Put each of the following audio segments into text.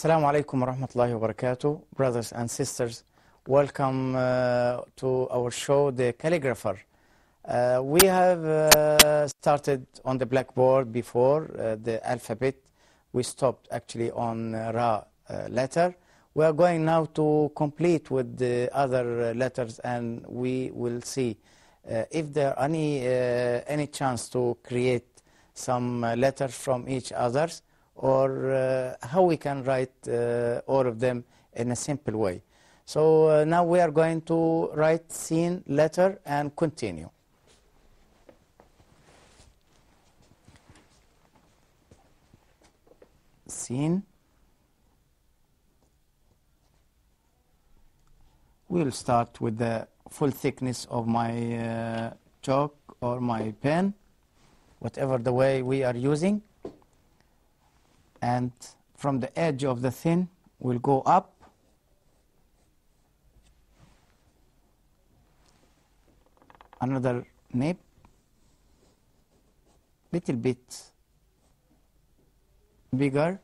Assalamu alaikum wa rahmatullahi wa barakatuh, brothers and sisters. Welcome to our show, The Calligrapher. We have started on the blackboard before the alphabet. We stopped actually on Ra letter. We are going now to complete with the other letters, and we will see if there are any chance to create some letters from each others, or how we can write all of them in a simple way. So now we are going to write Sin letter and continue. Sin. We'll start with the full thickness of my chalk or my pen, whatever the way we are using. And from the edge of the thin, we'll go up. Another nib, little bit bigger,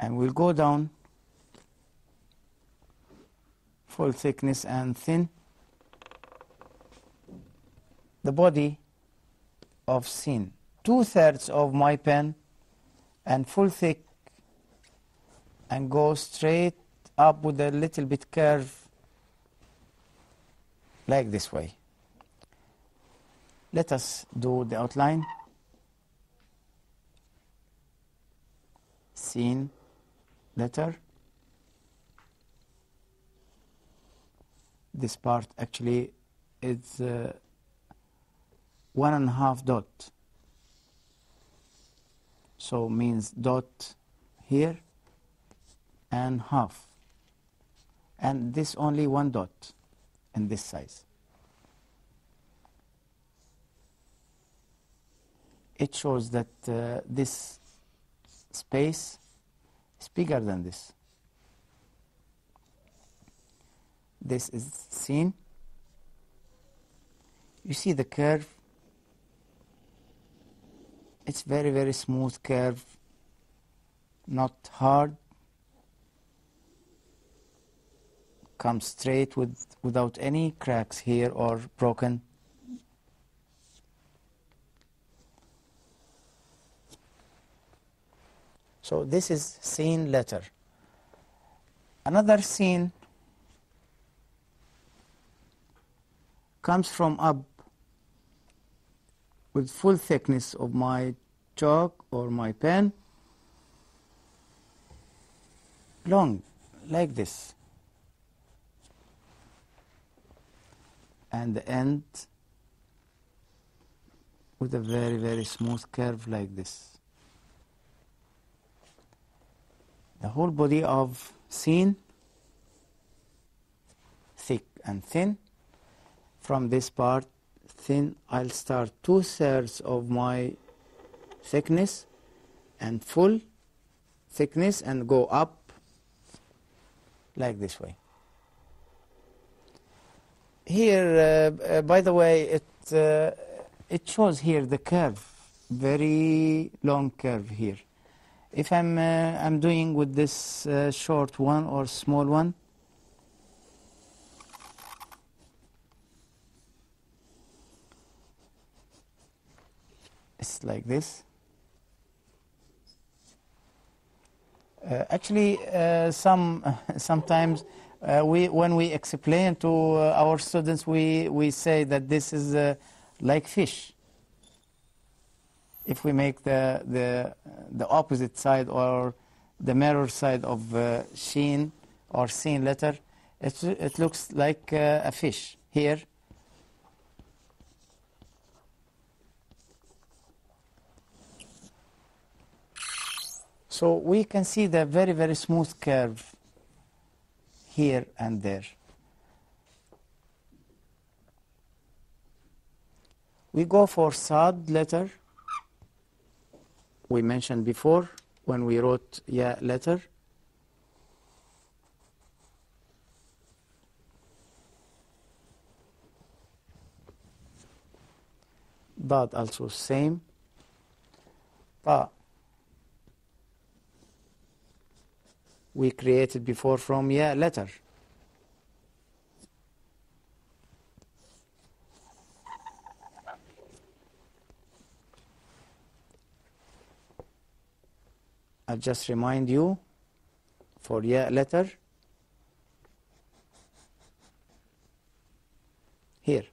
and we'll go down full thickness and thin. The body of Sin, 2/3 of my pen and full thick, and go straight up with a little bit curve like this way. Let us do the outline. Sin letter. This part actually is 1.5 dot. So means dot here and half. And this only 1 dot in this size. It shows that this space is bigger than this. This is Sin. You see the curve? It's very, very smooth curve, not hard. Comes straight without any cracks here or broken. So this is Sin letter. Another Sin comes from up with full thickness of my chalk or my pen, long like this, and the end with a very, very smooth curve like this. The whole body of Sin, thick and thin. From this part thin, I'll start 2/3 of my thickness and full thickness and go up like this way. Here, by the way, it shows here the curve, very long curve here. If I'm doing with this short one or small one, it's like this. Actually, sometimes when we explain to our students, we say that this is like fish. If we make the opposite side or the mirror side of Sheen or Sin letter, It looks like a fish here. So we can see the very, very smooth curve here and there. We go for sad letter. We mentioned before when we wrote ya letter. Dad also same. Pa we created before from ya letter. I'll just remind you for ya letter here.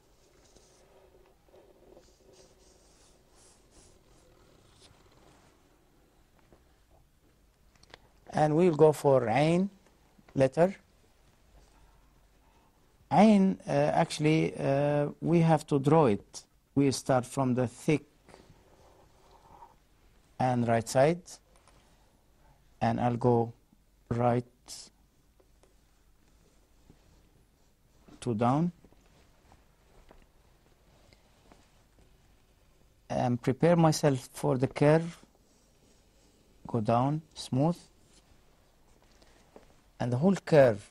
And we'll go for ain letter. Ain, actually, we have to draw it. We start from the thick and right side, and I'll go right to down, and prepare myself for the curve. Go down, smooth, and the whole curve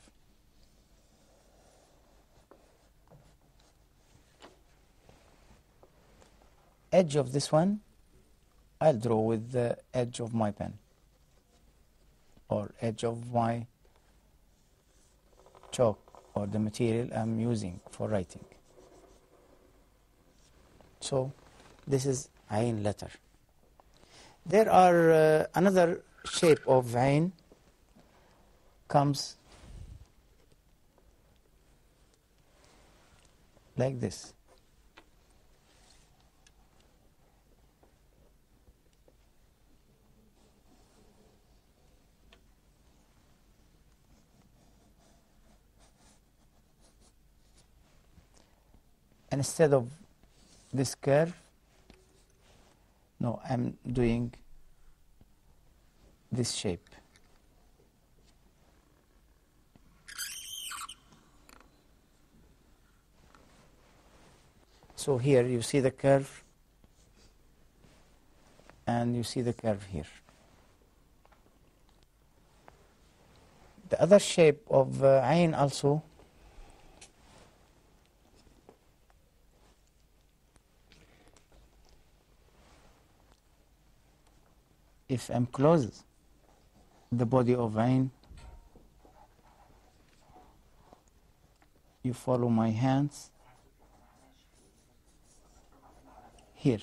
edge of this one I'll draw with the edge of my pen or edge of my chalk or the material I'm using for writing. So this is ain letter. There are another shape of ain comes like this. And instead of this curve, no, I'm doing this shape. So here you see the curve and you see the curve here. The other shape of ain also if I'm close the body of ain, you follow my hands here.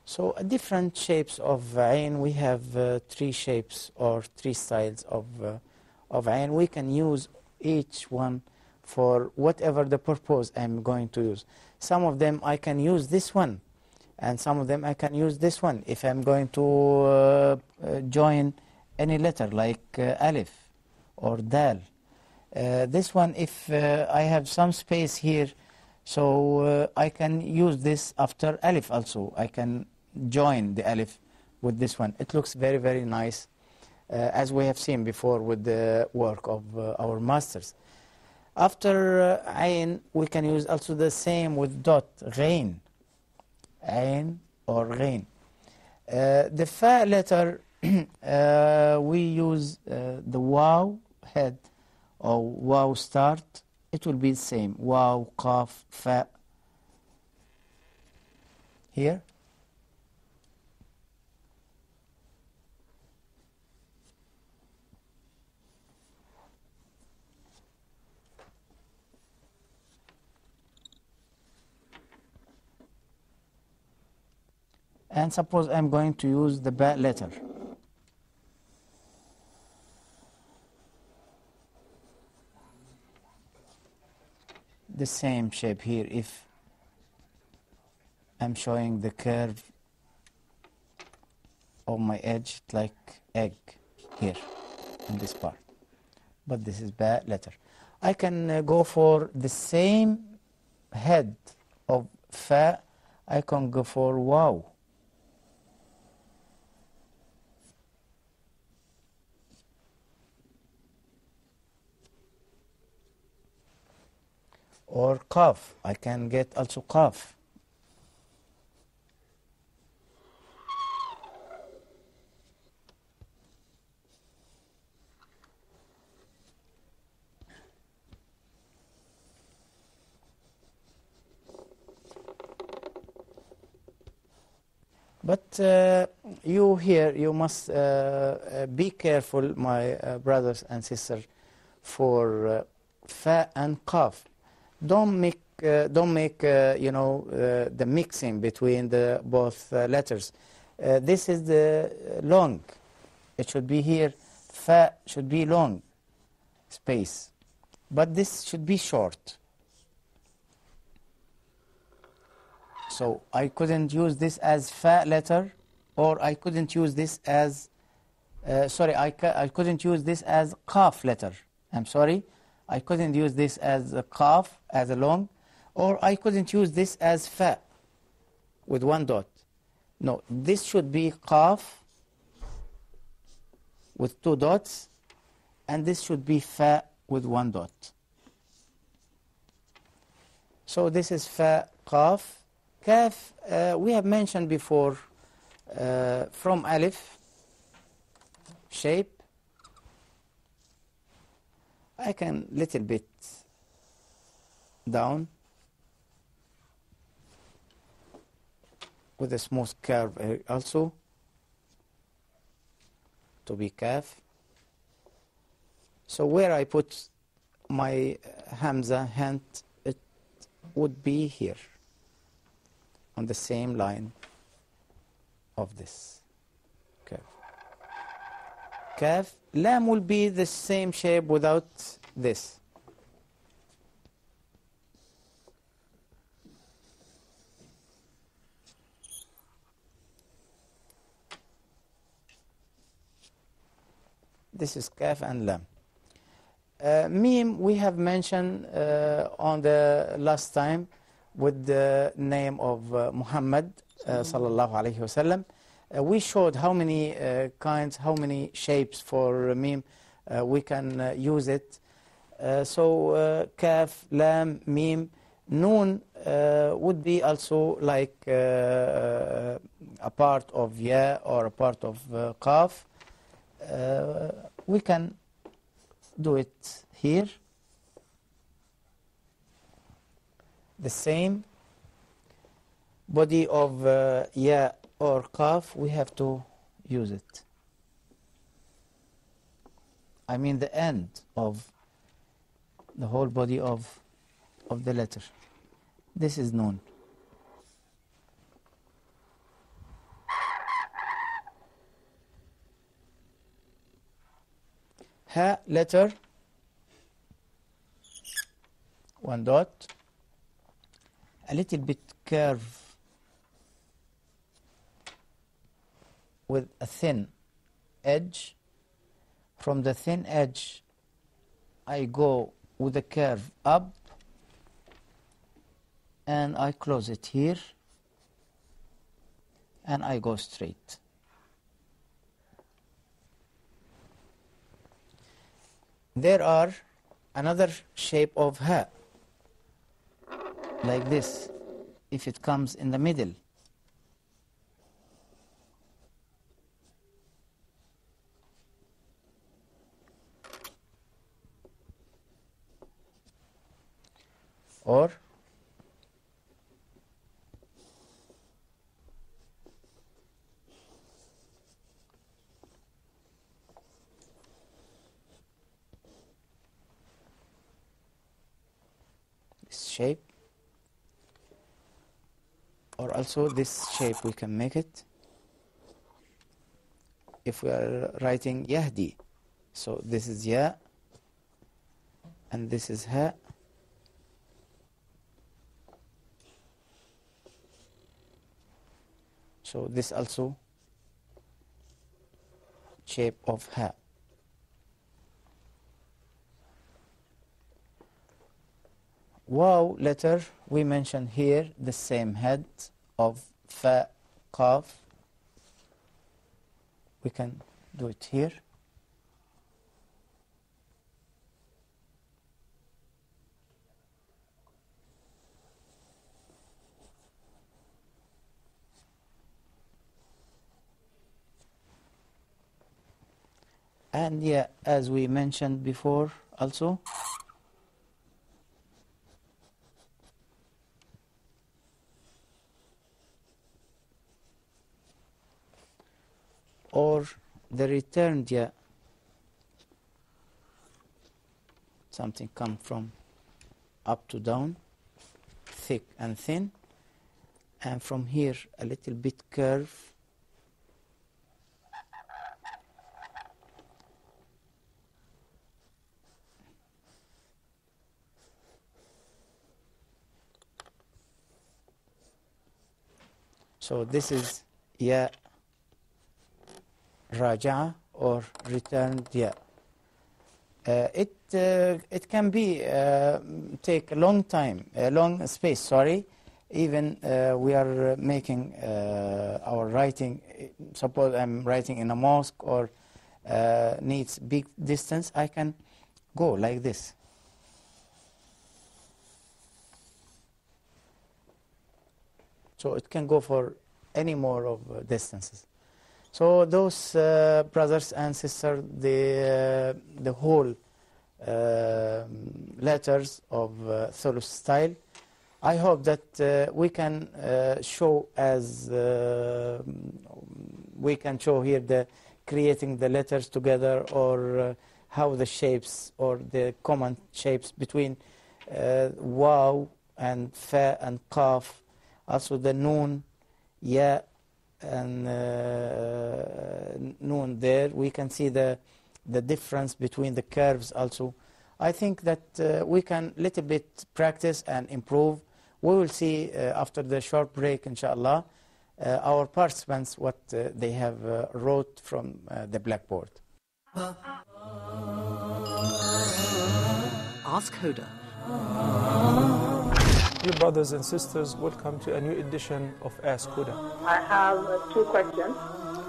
So different shapes of ain. We have three shapes or three styles of ain. We can use each one for whatever the purpose I'm going to use. Some of them I can use this one, and some of them I can use this one if I'm going to join any letter like alif or dal. This one, if I have some space here, so I can use this after alif also. I can join the alif with this one. It looks very, very nice, as we have seen before with the work of our masters. After ain, we can use also the same with dot, ghain, ain or ghain. The fa letter, we use the waw head or waw start. It will be the same, waw, qaf, fa. Here. And suppose I'm going to use the ba letter. the same shape here if I'm showing the curve of my edge like egg here in this part. But this is ba letter. I can go for the same head of fa. I can go for wow. Or qaf. I can get also qaf. But you here, you must be careful, my brothers and sisters, for fa and qaf. Don't make you know, the mixing between the both letters. This is the long. It should be here. Fa should be long space, but this should be short. So I couldn't use this as fa letter, or I couldn't use this as sorry, I couldn't use this as qaf letter. I'm sorry. I couldn't use this as a qaf, as a long, or I couldn't use this as fa with one dot. No, this should be qaf with two dots, and this should be fa with one dot. So this is fa, qaf. Kaf, we have mentioned before from alif shape. I can little bit down with a smooth curve also to be kaf. So where I put my hamza hand, it would be here on the same line of this curve. Kaf. Lam will be the same shape without this. This is kaf and lam. Mim we have mentioned on the last time with the name of Muhammad sallallahu alaihi wasallam. We showed how many kinds, how many shapes for mim we can use it. So kaf, lam, mim, noon would be also like a part of ya or a part of qaf. We can do it here. The same body of ya or qaf, we have to use it. I mean the end of the whole body of the letter. This is noon. Ha letter, one dot, a little bit curve with a thin edge. From the thin edge, I go with a curve up, and I close it here, and I go straight. There are another shape of ha, like this, if it comes in the middle. Or this shape, or also this shape we can make it if we are writing Yahdi. So this is Ya and this is Ha. So this also shape of ha. Waw letter, we mentioned here the same head of fa, qaf. We can do it here. And yeah, as we mentioned before also, or the returned yeah, something come from up to down, thick and thin, and from here a little bit curve. So this is ya raja'a or returned ya. It can be take a long time, a long space. Sorry, even we are making our writing. Suppose I'm writing in a mosque or needs big distance. I can go like this. So it can go for any more of distances. So those brothers and sisters, the whole letters of Thuluth style, I hope that we can show as we can show here the creating the letters together, or how the shapes or the common shapes between waw and fa and qaf. Also the noon, ya, and noon there. We can see the difference between the curves also. I think that we can little bit practice and improve. We will see after the short break, inshallah, our participants what they have wrote from the blackboard. Ask Huda. Dear brothers and sisters, welcome to a new edition of Ask Huda. I have two questions.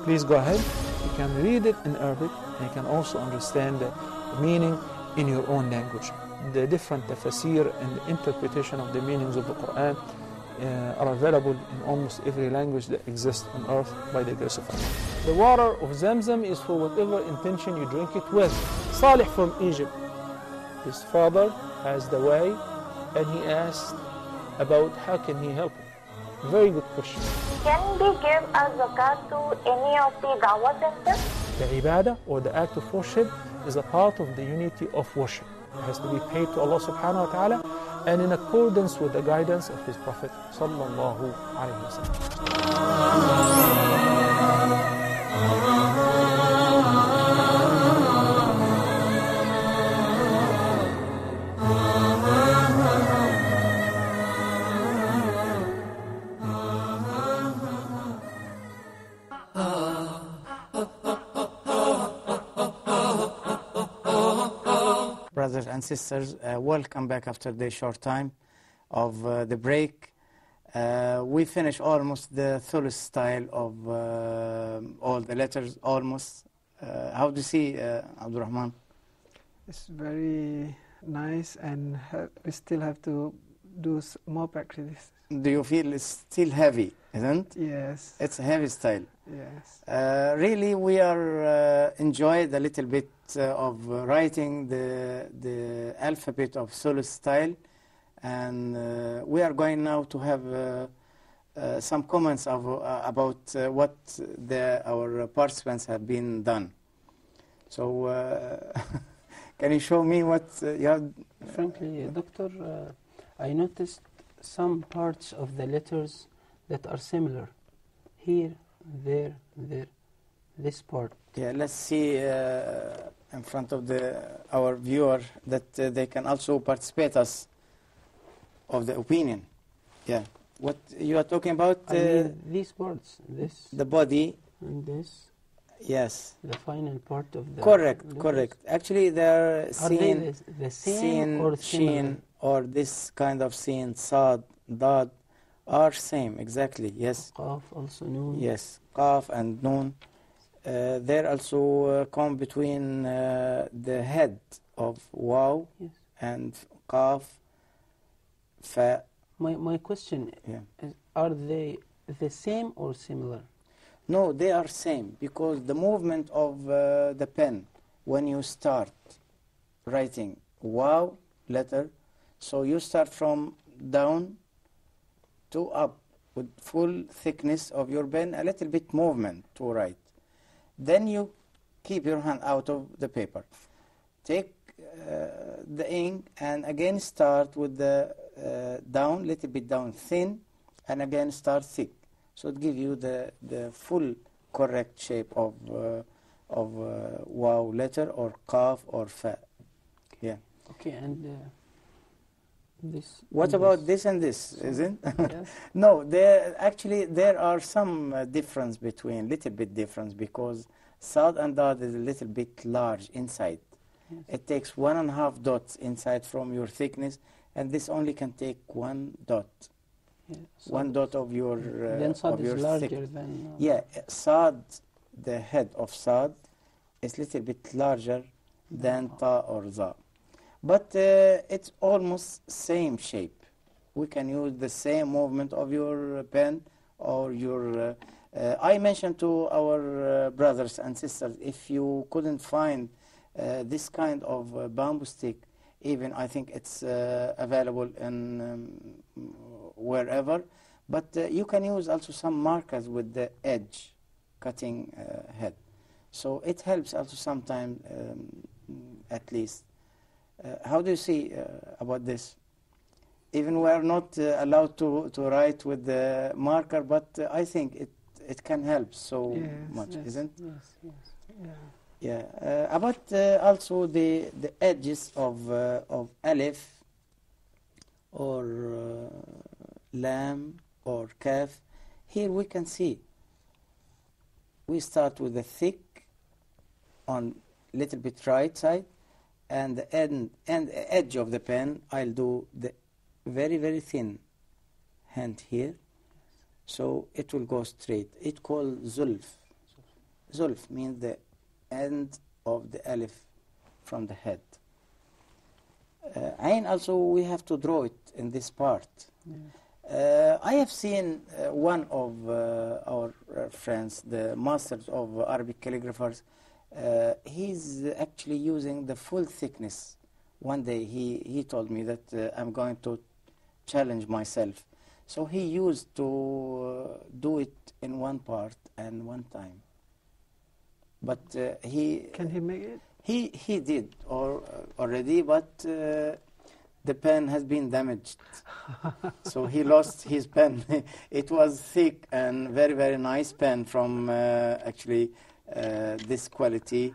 Please go ahead. You can read it in Arabic, and you can also understand the meaning in your own language. The different tafsir and the interpretation of the meanings of the Quran are available in almost every language that exists on earth by the grace of Allah. The water of Zamzam is for whatever intention you drink it with. Salih from Egypt, his father has the way, and he asked about how can he help him. Very good question. Can we give a zakat to any of the dawah centers? The ibadah or the act of worship is a part of the unity of worship. It has to be paid to Allah subhanahu wa ta'ala and in accordance with the guidance of His Prophet sallallahu alayhi wa sallam. Brothers and sisters, welcome back after the short time of the break. We finished almost the Thuluth style of all the letters, almost. How do you see, Abdul Rahman? It's very nice, and we still have to do more practice. Do you feel it's still heavy, isn't it? Yes. It's a heavy style. Yes. Really, we are enjoyed a little bit of writing the alphabet of Thuluth style, and we are going now to have some comments about what our participants have been done. So, can you show me what you have? Frankly, Doctor, I noticed some parts of the letters that are similar. Here, there, this part. Yeah, let's see in front of our viewer that they can also participate us of the opinion. Yeah, What you are talking about? I mean these parts, this The body. and this, Yes. the final part of the Correct. letters. Correct. Actually, they're Are they seen, the same seen, or similar? sheen, or this kind of seen, sad, dad, are same. Exactly. Yes. Qaf, also noon. Yes. Qaf and noon. They're also come between the head of waw Yes. and qaf, fa. My question Yeah. is, are they the same or similar? No, they are same because the movement of the pen when you start writing waw letter, so you start from down to up with full thickness of your pen, a little bit movement to write. Then you keep your hand out of the paper. Take the ink and again start with the down, little bit down thin, and again start thick. So it gives you the full correct shape of waw letter or qaf or fa. Yeah. Okay, and this. What and about this and this, isn't? Yes. No, actually there are some difference between, little bit difference, because sad and dad is a little bit large inside. Yes. It takes 1.5 dots inside from your thickness, and this only can take 1 dot. Yeah, One dot of your then sad of is your larger thick. than. Yeah, sad, the head of sad is little bit larger than ta or za. But it's almost same shape. We can use the same movement of your pen or your... I mentioned to our brothers and sisters, if you couldn't find this kind of bamboo stick, even I think it's available in wherever, but you can use also some markers with the edge cutting head. So it helps also sometimes, at least. How do you see about this? Even we are not allowed to write with the marker, but I think it can help so much, yes, isn't? Yes, yes. Yeah. Yeah. About also the edges of alif or lam or kaf. Here we can see. We start with the thick on little bit right side, and the edge of the pen, I'll do the very, very thin hand here. So it will go straight. It called zulf. Zulf means the end of the alif from the head. Ain also we have to draw it in this part. Yeah. I have seen one of our friends, the masters of Arabic calligraphers. He's actually using the full thickness. One day he told me that I'm going to challenge myself. So he used to do it in one part and one time. But Can he make it? he did already, but the pen has been damaged. So he lost his pen. It was thick and very, very nice pen from actually this quality.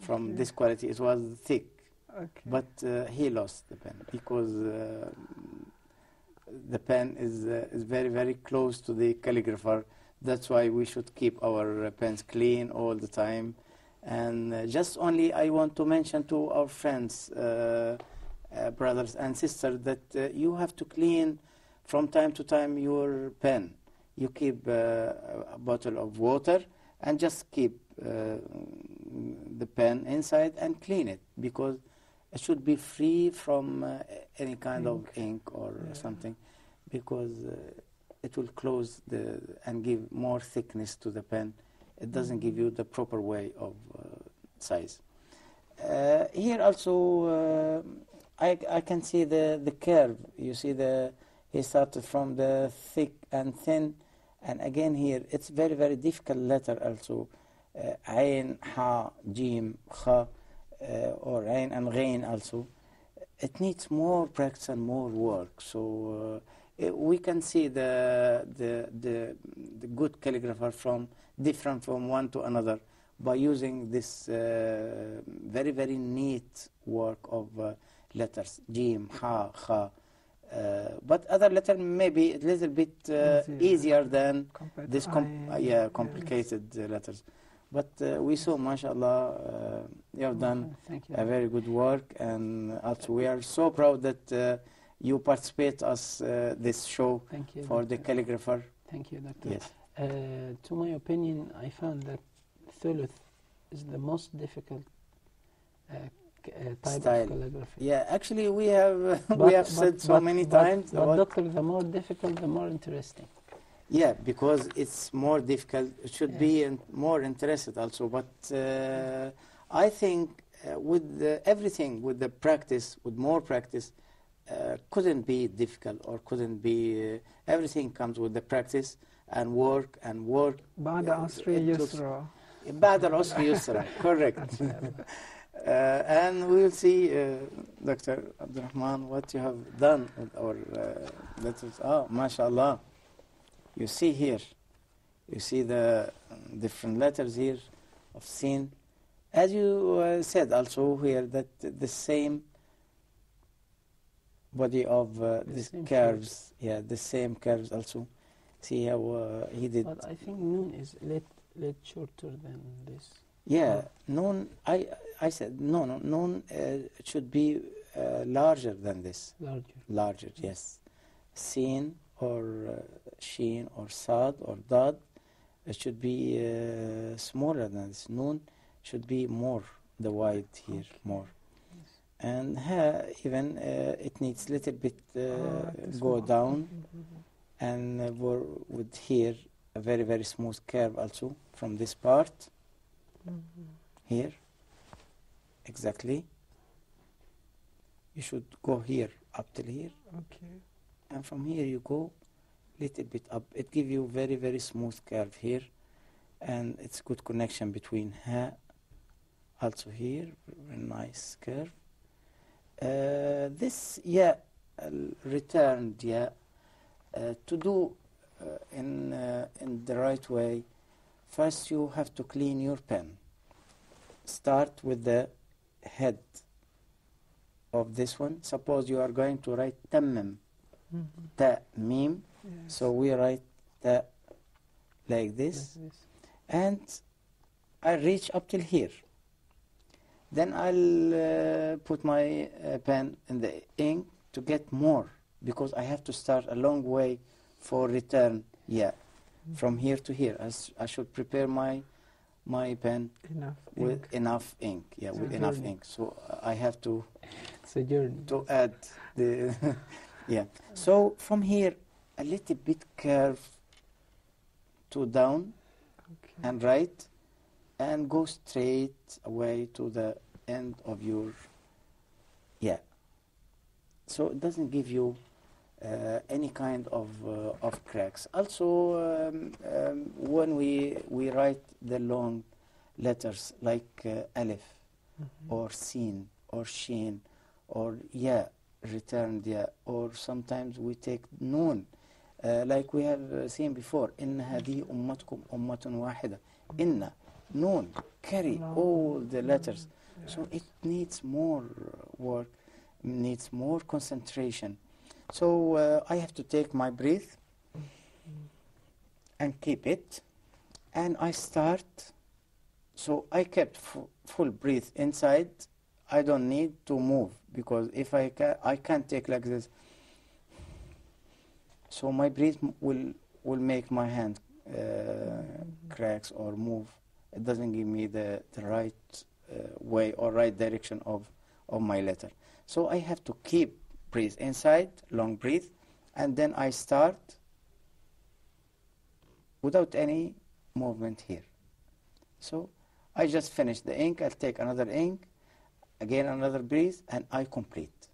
From this quality, it was thick. Okay. But he lost the pen because the pen is very, very close to the calligrapher. That's why we should keep our pens clean all the time. And just only I want to mention to our friends, brothers and sisters, that you have to clean from time to time your pen. You keep a bottle of water and just keep the pen inside and clean it, because it should be free from any kind of ink or something, because it will close and give more thickness to the pen. It doesn't give you the proper way of size. Here also I can see the curve. You see he started from the thick and thin, and again here it's very, very difficult letter also. Ain, ha, jim, kha, or ain and ghain also. It needs more practice and more work. So we can see the good calligrapher different from one to another by using this very, very neat work of letters, jim, ha, kha, But other letter maybe a little bit easier than compared this to complicated letters. But we saw, mashallah, you have done Thank you. a very good work, and also we are so proud that you participate us this show Thank you, for the Doctor. calligrapher. Thank you, Doctor. Yes. To my opinion, I found that thuluth is the most difficult type Style. of calligraphy. Yeah, actually we have we But- have said but- so but- many but- times But about Doctor, the more difficult, the more interesting. yeah, because it's more difficult. It should be more interested also. But I think with everything, with the practice, with more practice, couldn't be difficult or couldn't be. Everything comes with the practice and work and work. بعد عصر It looks- يسرى. بعد العسر يسرا. Correct. And we will see, Dr. Abdurrahman, what you have done with our letters. Oh, mashallah. You see here, you see the different letters here of sin. As you said also here, that the same body of these same curves, yeah, the same curves also. See how he did. But I think noon is late shorter than this. Yeah, noon, I said, no, noon should be larger than this. Larger. Larger, yes. Sin or sheen or sad or dad, it should be smaller than this. Noon should be more, the wide here, more. And ha, even it needs little bit go down, and with here a very, very smooth curve also from this part. Here, exactly. You should go here, up till here. Okay. And from here you go little bit up. It gives you very, very smooth curve here. And it's good connection between ha, also here, very nice curve. This, returned, to do in the right way, first you have to clean your pen. Start with the head of this one. Suppose you are going to write tammim, ta, mim. Yes. So we write ta like this. And I reach up till here. Then I'll put my pen in the ink to get more, because I have to start a long way for return. Yeah, from here to here. I should prepare my pen Enough with ink. enough ink. Yeah, with It's a enough journey. ink. So I have to It's a journey. add the yeah. So from here a little bit curve to down Okay. and right, and go straight away to the end of your so it doesn't give you any kind of cracks. Also when we write the long letters like alif or sin or shin or returned or sometimes we take noon like we have seen before, إن هذه أمتكم أمة واحدة. إن noon carry all the letters. So it needs more work, needs more concentration. So I have to take my breath and keep it, and I start. So I kept full breath inside. I don't need to move, because if I can't take like this. So my breath will make my hand cracks or move. It doesn't give me the right way or right direction of my letter. So I have to keep breathe inside, long breath, and then I start without any movement here. So I just finish the ink, I'll take another ink, again another breath, and I complete.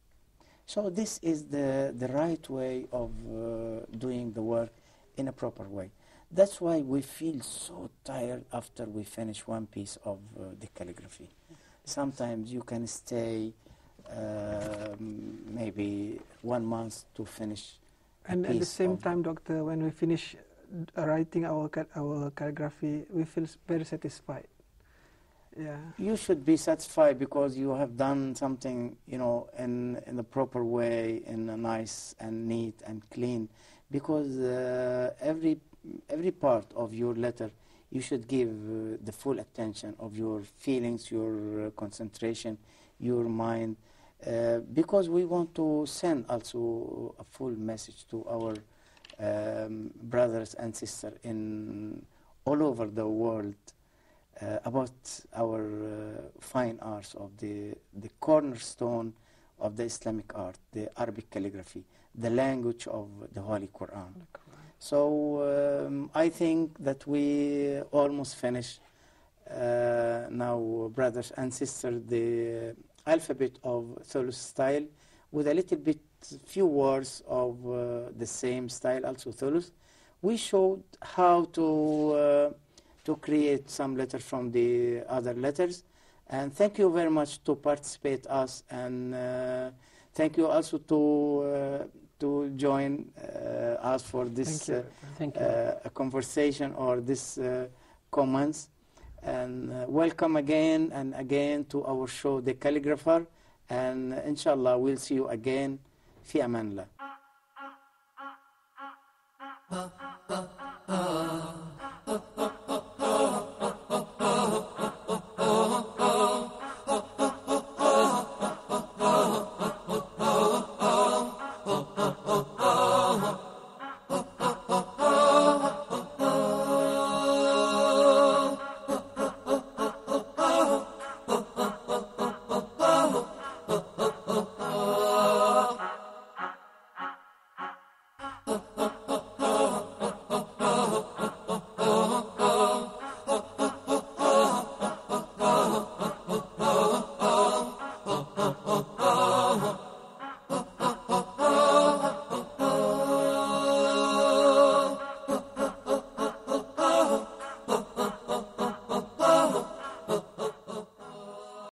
So this is the right way of doing the work in a proper way. That's why we feel so tired after we finish one piece of the calligraphy. Sometimes you can stay maybe 1 month to finish a And at the piece same of- time, Doctor, when we finish writing our calligraphy, we feel very satisfied. Yeah. You should be satisfied because you have done something, you know, in the proper way, in a nice and neat and clean. Because every part of your letter, you should give the full attention of your feelings, your concentration, your mind, because we want to send also a full message to our brothers and sisters in all over the world. About our fine arts of the cornerstone of the Islamic art, the Arabic calligraphy, the language of the Holy Quran. So I think that we almost finished now, brothers and sisters, the alphabet of Thuluth style with a little bit, few words of the same style, also Thuluth. We showed how to create some letters from the other letters. And thank you very much to participate us, and thank you also to join us for this conversation or this comments. And welcome again and again to our show, The Calligrapher. And inshallah, we'll see you again. في أمان الله.